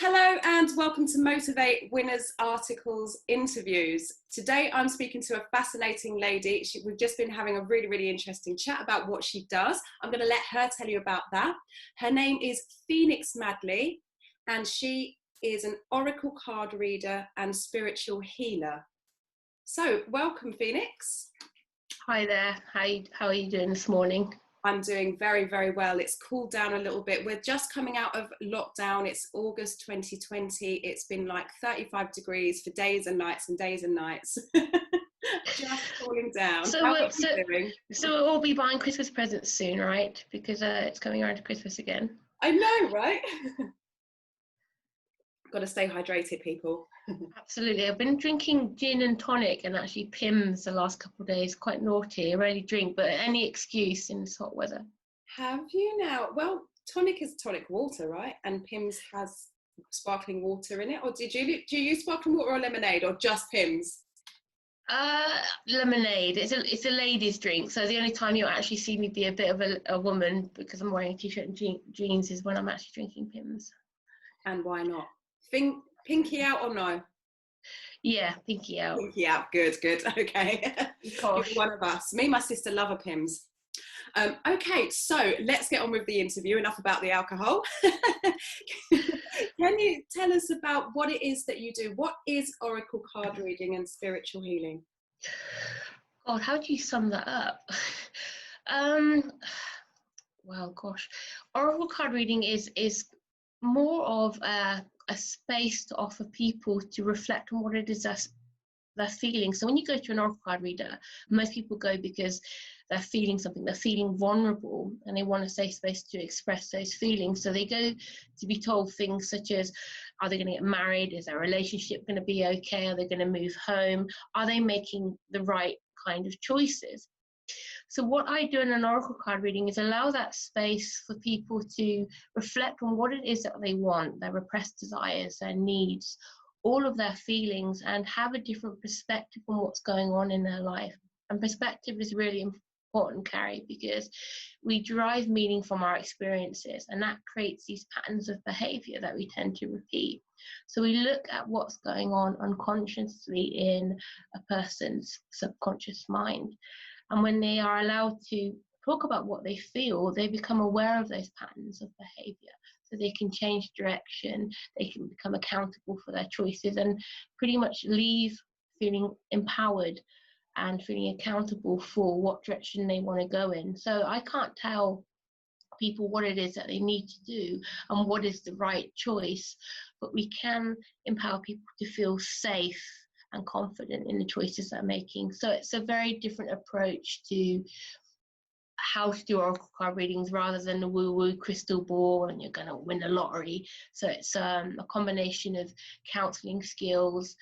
Hello and welcome to MO2VATE Winners Articles Interviews. Today I'm speaking to a fascinating lady. We've just been having a really interesting chat about what she does. I'm going to let her tell you about that. Her name is Phoenix Madley and she is an oracle card reader and spiritual healer. So welcome, Phoenix. Hi there, how are you doing this morning? I'm doing very well. It's cooled down a little bit. We're just coming out of lockdown. It's August 2020. It's been like 35 degrees for days and nights and days and nights. Just cooling down. So we'll all be buying Christmas presents soon, right? Because it's coming around to Christmas again. I know, right? Got to stay hydrated, people. Absolutely. I've been drinking gin and tonic and actually Pimm's the last couple of days. Quite naughty. I rarely drink, but any excuse in this hot weather. Have you now? Well, tonic is tonic water, right? And Pimm's has sparkling water in it. Or do you use sparkling water or lemonade or just Pimm's? Lemonade. It's a ladies' drink. So the only time you'll actually see me be a bit of a woman because I'm wearing a t-shirt and jeans is when I'm actually drinking Pimm's. And why not? Pinky out or no? Yeah, pinky out. Pinky out. Good. Okay. You're one of us. Me and my sister love a Pimm's. Okay, so let's get on with the interview. Enough about the alcohol. Can you tell us about what it is that you do? What is oracle card reading and spiritual healing? God, how do you sum that up? Well, gosh, oracle card reading is more of a space to offer people to reflect on what it is they're feeling. So when you go to an oracle card reader, most people go because they're feeling something, they're feeling vulnerable and they want a safe space to express those feelings. So they go to be told things such as, are they going to get married? Is their relationship going to be okay? Are they going to move home? Are they making the right kind of choices? So what I do in an oracle card reading is allow that space for people to reflect on what it is that they want, their repressed desires, their needs, all of their feelings, and have a different perspective on what's going on in their life. And perspective is really important, Carrie, because we derive meaning from our experiences, and that creates these patterns of behavior that we tend to repeat. So we look at what's going on unconsciously in a person's subconscious mind. And when they are allowed to talk about what they feel, they become aware of those patterns of behavior. So they can change direction, they can become accountable for their choices and pretty much leave feeling empowered and feeling accountable for what direction they want to go in. So I can't tell people what it is that they need to do and what is the right choice, but we can empower people to feel safe and confident in the choices they're making. So it's a very different approach to how to do oracle card readings rather than the woo-woo crystal ball and you're going to win the lottery. So it's a combination of counseling skills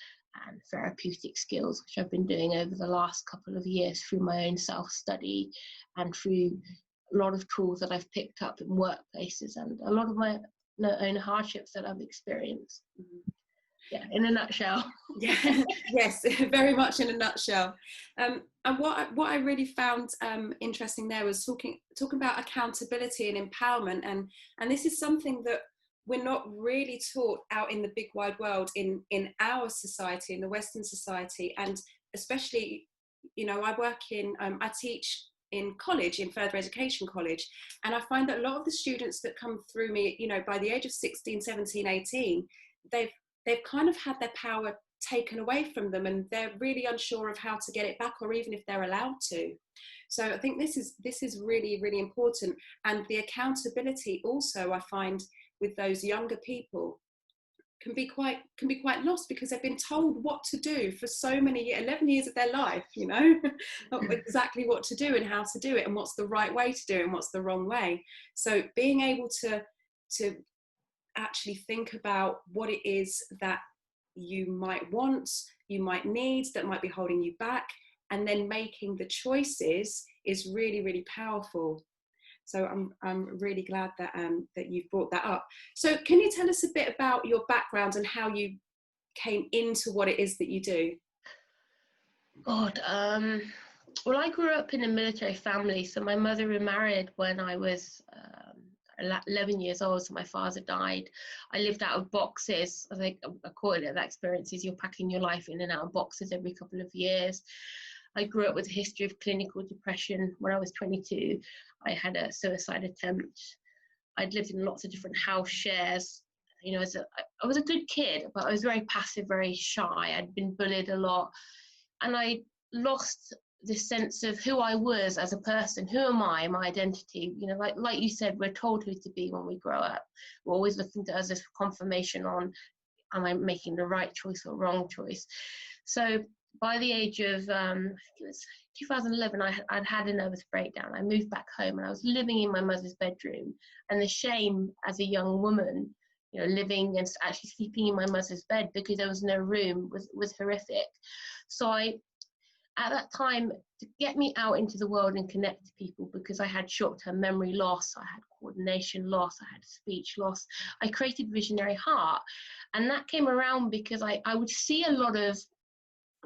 and therapeutic skills, which I've been doing over the last couple of years through my own self-study and through a lot of tools that I've picked up in workplaces and a lot of my own hardships that I've experienced. Yeah, in a nutshell. Yeah, yes, very much in a nutshell. And what I really found interesting there was talking about accountability and empowerment, and this is something that we're not really taught out in the big wide world in our society, in the Western society, and especially, you know, I teach in college, in further education college, and I find that a lot of the students that come through me, you know, by the age of 16, 17, 18, they've kind of had their power taken away from them and they're really unsure of how to get it back or even if they're allowed to. So I think this is really important, and the accountability also I find with those younger people can be quite lost because they've been told what to do for so many 11 years of their life, you know, exactly what to do and how to do it and what's the right way to do it and what's the wrong way. So being able to actually think about what it is that you might want, you might need, that might be holding you back, and then making the choices is really powerful. So I'm really glad that that you've brought that up. So can you tell us a bit about your background and how you came into what it is that you do? God, well, I grew up in a military family, so my mother remarried when I was 11 years old, so my father died. I lived out of boxes. I think I call it that experience is you're packing your life in and out of boxes every couple of years. I grew up with a history of clinical depression. When I was 22, I had a suicide attempt. I'd lived in lots of different house shares. You know, I was a good kid, but I was very passive, very shy. I'd been bullied a lot. And I lost this sense of who I was as a person. Who am I? My identity. You know, like you said, we're told who to be when we grow up. We're always looking to others for confirmation on, am I making the right choice or wrong choice? So by the age of, I think it was 2011, I'd had a nervous breakdown. I moved back home and I was living in my mother's bedroom. And the shame as a young woman, you know, living and actually sleeping in my mother's bed because there was no room was horrific. So at that time, to get me out into the world and connect to people, because I had short-term memory loss, I had coordination loss, I had speech loss, I created Visionary Heart. And that came around because I would see a lot of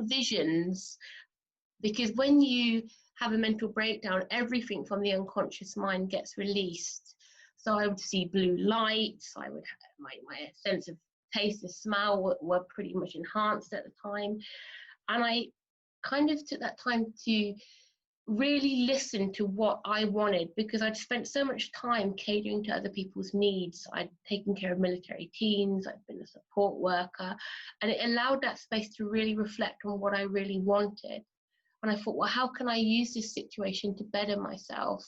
visions, because when you have a mental breakdown, everything from the unconscious mind gets released. So I would see blue lights, I would have my sense of taste and smell were pretty much enhanced at the time. And I kind of took that time to really listen to what I wanted, because I'd spent so much time catering to other people's needs. I'd taken care of military teens, I'd been a support worker, and it allowed that space to really reflect on what I really wanted. And I thought, well, how can I use this situation to better myself?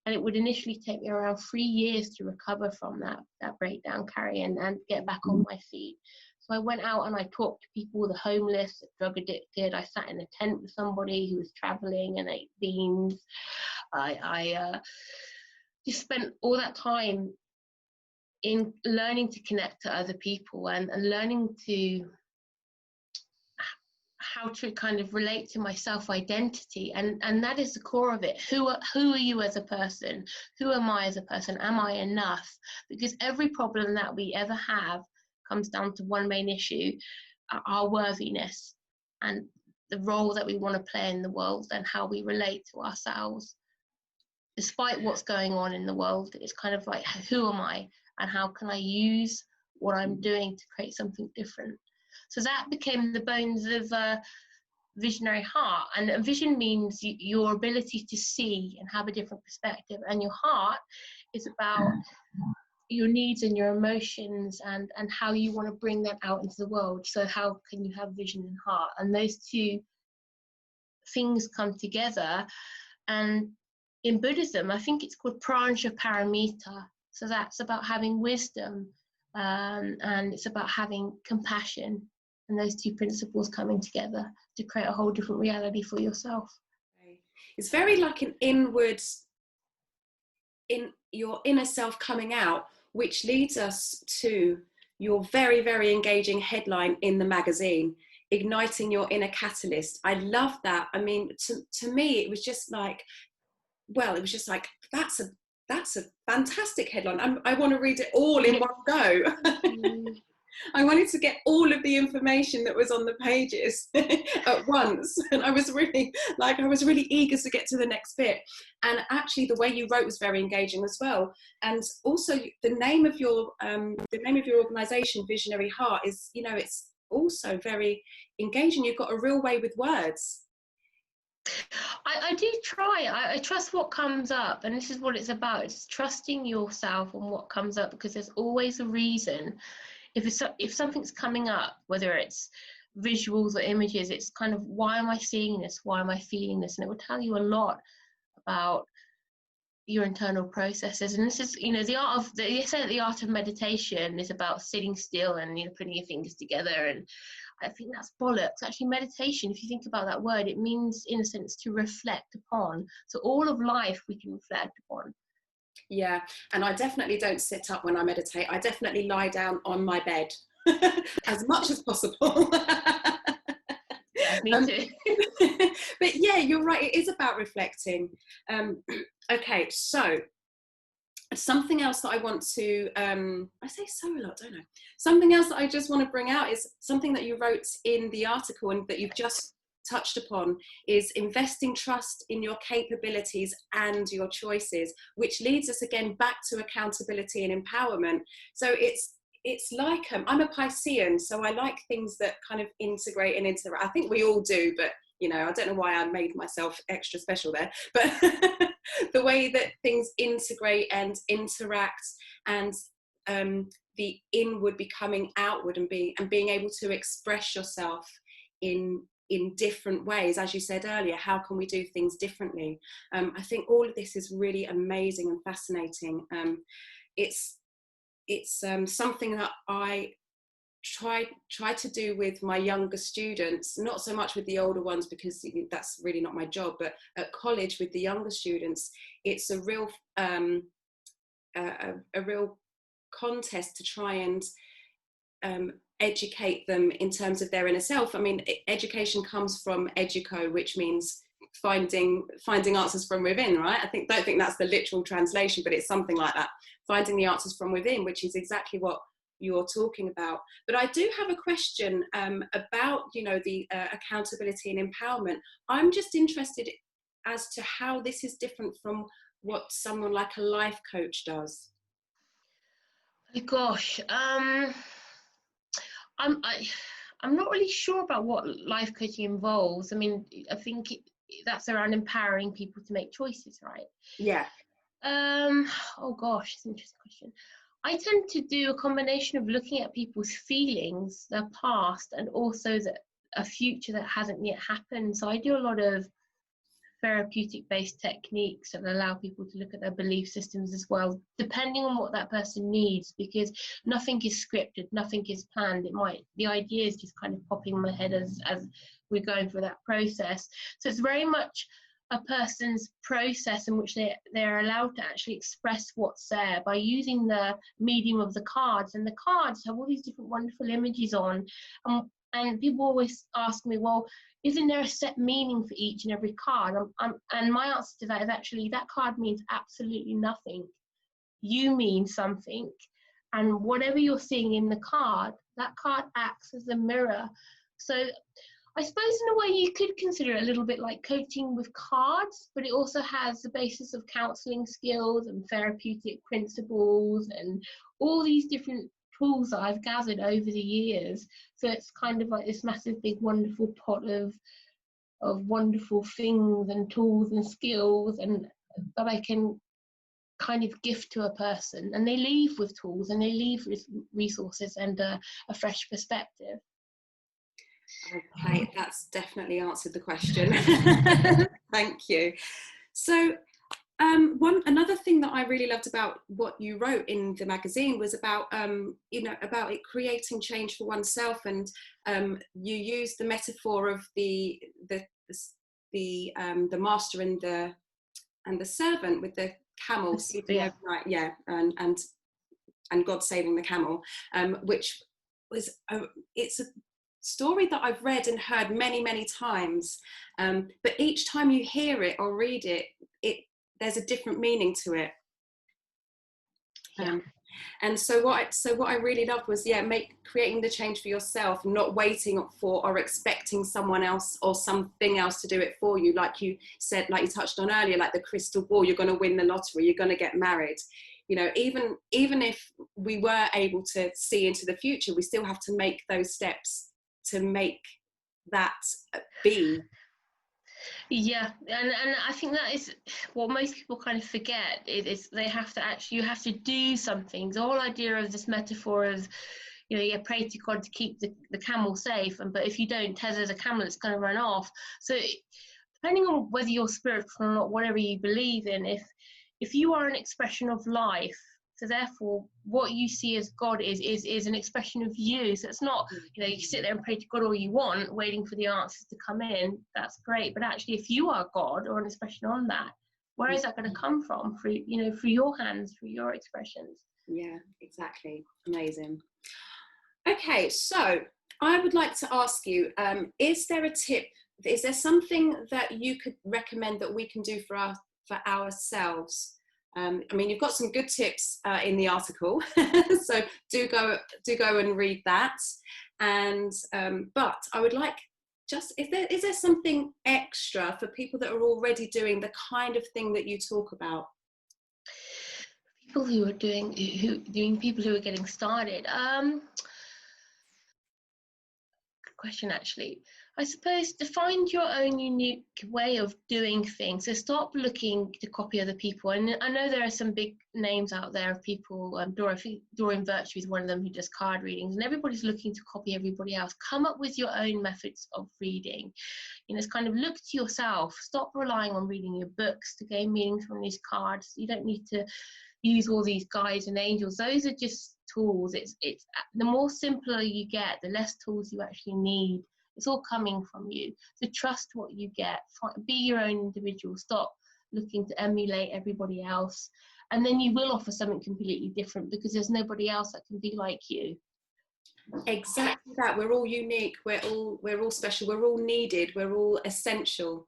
And it would initially take me around 3 years to recover from that breakdown, Carrie, and get back on my feet. So I went out and I talked to people, the homeless, the drug addicted. I sat in a tent with somebody who was traveling and ate beans. I just spent all that time in learning to connect to other people and learning to how to kind of relate to my self-identity, and that is the core of it. Who are you as a person? Who am I as a person? Am I enough? Because every problem that we ever have comes down to one main issue, our worthiness and the role that we want to play in the world and how we relate to ourselves. Despite what's going on in the world, it's kind of like, who am I and how can I use what I'm doing to create something different? So that became the bones of Visionary Heart. And a vision means your ability to see and have a different perspective. And your heart is about your needs and your emotions and how you want to bring that out into the world. So how can you have vision and heart? And those two things come together. And in Buddhism, I think it's called Pranja Paramita. So that's about having wisdom, and it's about having compassion. And those two principles coming together to create a whole different reality for yourself. It's very like an inward, in your inner self coming out, which leads us to your very, very engaging headline in the magazine, Igniting Your Inner Catalyst. I love that. I mean, to me, it was just like, well, it was just like, that's a fantastic headline. I want to read it all in one go. I wanted to get all of the information that was on the pages at once. And I was really eager to get to the next bit. And actually the way you wrote was very engaging as well. And also the name of your organization, Visionary Heart, is, you know, it's also very engaging. You've got a real way with words. I do try. I trust what comes up, and this is what it's about. It's trusting yourself and what comes up, because there's always a reason. If something's coming up, whether it's visuals or images, it's kind of, why am I seeing this? Why am I feeling this? And it will tell you a lot about your internal processes. And this is, you know, they say the art of meditation is about sitting still and, you know, putting your fingers together. And I think that's bollocks. Actually, meditation, if you think about that word, it means, in a sense, to reflect upon. So all of life we can reflect upon. Yeah, and I definitely don't sit up when I meditate. I definitely lie down on my bed as much as possible. Yeah, me too. But yeah, you're right. It is about reflecting. Okay, so something else that I want to, I say so a lot, don't I? Something else that I just want to bring out is something that you wrote in the article and that you've just touched upon is investing trust in your capabilities and your choices, which leads us again back to accountability and empowerment. So it's like, I'm a Piscean, so I like things that kind of integrate and interact. I think we all do, but you know, I don't know why I made myself extra special there, but the way that things integrate and interact, and the inward becoming outward, and being able to express yourself in different ways. As you said earlier, how can we do things differently? I think all of this is really amazing and fascinating. It's something that I try to do with my younger students, not so much with the older ones because that's really not my job, but at college with the younger students, it's a real a real contest to try and educate them in terms of their inner self. I mean, education comes from educo, which means finding answers from within, right? Don't think that's the literal translation, but it's something like that, finding the answers from within, which is exactly what you're talking about. But I do have a question about, you know, the accountability and empowerment. I'm just interested as to how this is different from what someone like a life coach does. Oh gosh, I'm not really sure about what life coaching involves. I mean, I think that's around empowering people to make choices, right? Yeah. Oh gosh, it's an interesting question. I tend to do a combination of looking at people's feelings, their past, and also a future that hasn't yet happened. So I do a lot of therapeutic-based techniques that allow people to look at their belief systems as well, depending on what that person needs, because nothing is scripted, nothing is planned. The idea is just kind of popping in my head as we're going through that process. So it's very much a person's process in which they're allowed to actually express what's there by using the medium of the cards. And the cards have all these different wonderful images on. And people always ask me, well, isn't there a set meaning for each and every card? And my answer to that is actually that card means absolutely nothing. You mean something. And whatever you're seeing in the card, that card acts as a mirror. So I suppose in a way you could consider it a little bit like coaching with cards, but it also has the basis of counseling skills and therapeutic principles and all these different tools that I've gathered over the years. So it's kind of like this massive, big, wonderful pot of wonderful things and tools and skills and that I can kind of gift to a person, and they leave with tools and they leave with resources and a fresh perspective. Okay, that's definitely answered the question. Thank you. So another thing that I really loved about what you wrote in the magazine was about you know, about it creating change for oneself, and you used the metaphor of the master and the servant with the camel sleeping overnight, yeah, and God saving the camel, which was it's a story that I've read and heard many times, but each time you hear it or read it, there's a different meaning to it. And so what I really loved was, creating the change for yourself, not waiting for or expecting someone else or something else to do it for you. Like you said, like you touched on earlier, like the crystal ball, you're going to win the lottery, you're going to get married. You know, even if we were able to see into the future, we still have to make those steps to make that be. Yeah, and I think that is what most people kind of forget, is they have to you have to do something. The whole idea of this metaphor of, you know, you pray to God to keep the camel safe, but if you don't tether the camel, it's going to run off. So depending on whether you're spiritual or not, whatever you believe in, if you are an expression of life, so therefore what you see as God is an expression of you. So it's not, you know, you sit there and pray to God all you want, waiting for the answers to come in. That's great. But actually, if you are God or an expression on that, where is that going to come from? Through your hands, through your expressions. Yeah, exactly. Amazing. Okay, so I would like to ask you, is there a tip, is there something that you could recommend that we can do for ourselves? I mean, you've got some good tips in the article, so do go and read that. And but I would like just, is there something extra for people that are already doing the kind of thing that you talk about? People who are people who are getting started. Good question, actually. I suppose to find your own unique way of doing things. So stop looking to copy other people. And I know there are some big names out there of people. Doreen Virtue is one of them, who does card readings, and everybody's looking to copy everybody else. Come up with your own methods of reading. It's kind of look to yourself. Stop relying on reading your books to gain meaning from these cards. You don't need to use all these guides and angels. Those are just tools. It's the more simpler you get, the less tools you actually need. It's all coming from you. So trust what you get. Be your own individual. Stop looking to emulate everybody else, and then you will offer something completely different, because there's nobody else that can be like you. Exactly that. We're all unique. We're all special. We're all needed. We're all essential.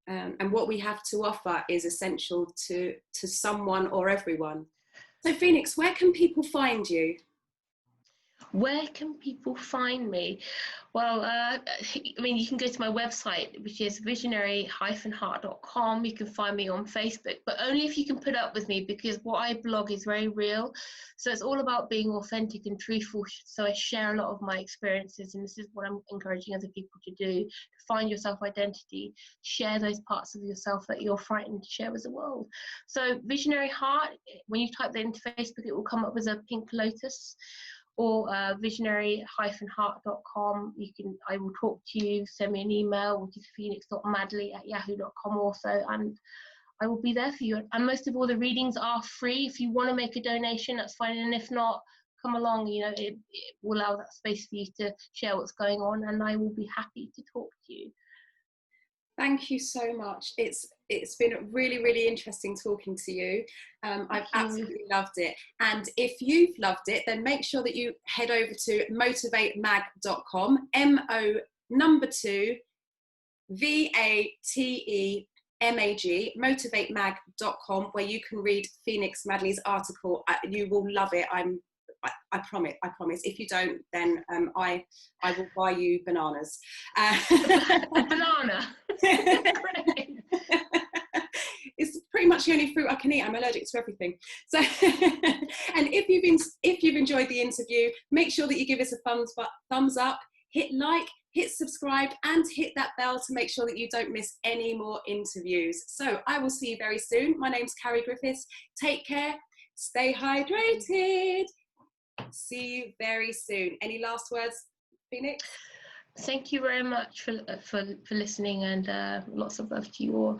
And what we have to offer is essential to someone or everyone. So Phoenix, where can people find you? Where can people find me? Well, you can go to my website, which is visionary-heart.com. You can find me on Facebook, but only if you can put up with me, because what I blog is very real. So it's all about being authentic and truthful. So I share a lot of my experiences, and this is what I'm encouraging other people to do: to find your self-identity, share those parts of yourself that you're frightened to share with the world. So Visionary Heart, when you type that into Facebook, it will come up as a pink lotus. Or visionary-heart.com. I will talk to you, send me an email, which is phoenix.madley@yahoo.com also, and I will be there for you. And most of all, the readings are free. If you want to make a donation, that's fine, and if not, come along. It will allow that space for you to share what's going on, and I will be happy to talk to you. Thank you so much. It's been really, really interesting talking to you. I've absolutely loved it. And if you've loved it, then make sure that you head over to MO2VATE.com, MO2VATEMAG, MotivateMag.com, where you can read Phoenix Madley's article. You will love it. I promise. If you don't, then I will buy you bananas. A banana. It's pretty much the only fruit I can eat. I'm allergic to everything. So, and if you've enjoyed the interview, make sure that you give us a thumbs up, hit like, hit subscribe, and hit that bell to make sure that you don't miss any more interviews. So I will see you very soon. My name's Carrie Griffiths. Take care. Stay hydrated. See you very soon. Any last words, Phoenix? Thank you very much for listening, and lots of love to you all.